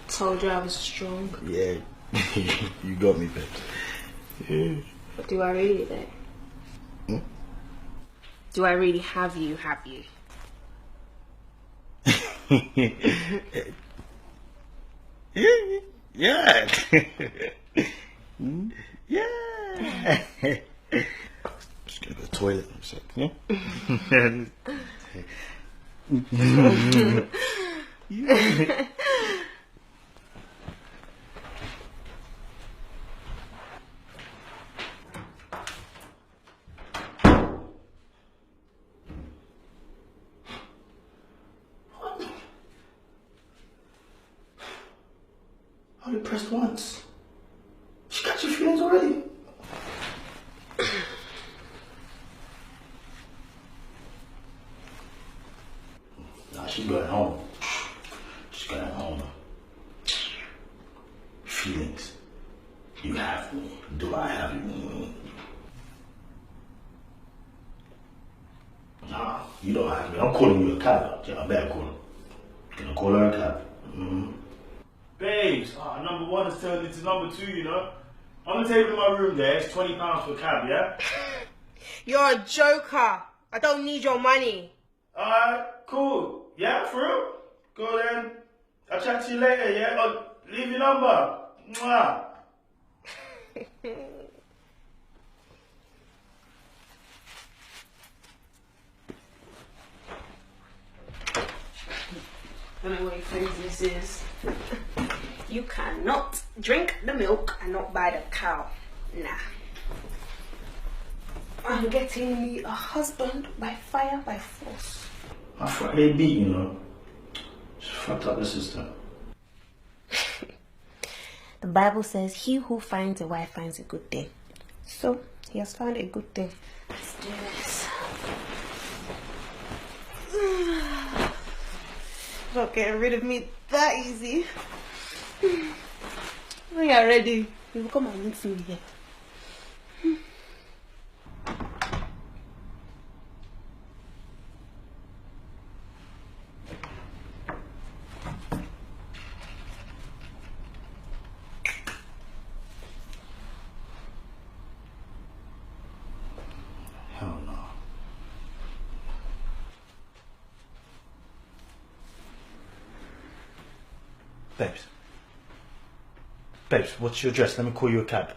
Told you I was strong. Yeah, you got me, babe. Yeah. Do I really though? Do I really have you? Yeah. Yeah. Just gonna go to the toilet in a sec, yeah? I only pressed once. She got your feelings already. Nah, she's going home. She's going home. Feelings. You have me. Do I have you? Nah, you don't have me. I'm calling you a cab. Yeah, I better call her. Gonna call her a cab. Babes, number one has turned into number two, you know. On the table in my room there, it's £20 for a cab, yeah? You're a joker. I don't need your money. Alright, cool. Yeah, for real? Go then. I'll chat to you later, yeah? Oh, leave your number. Mwah. I don't know what your this is. You cannot drink the milk and not buy the cow. Nah. I'm getting me a husband by fire, by force. My Friday beat, you know. She fucked up the system. The Bible says, he who finds a wife finds a good thing. So, he has found a good thing. Let's do this. Not getting rid of me that easy. When you're ready, you will come and meet me here. Hell no. Babes, what's your address? Let me call you a cab.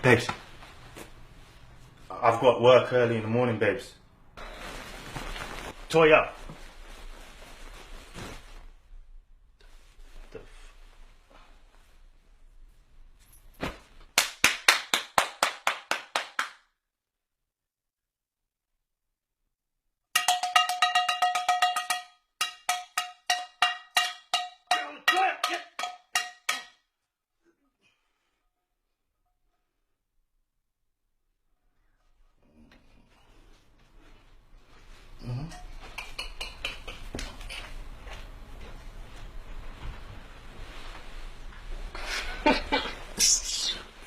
Babes, I've got work early in the morning, babes. Toya.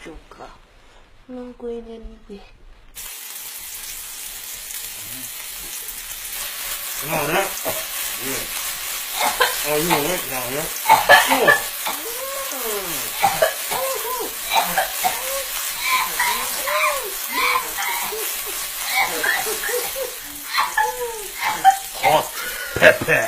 Joker. I'm not going anywhere. Oh, that? Yeah. Oh, you alright now, yeah? Hot pepper.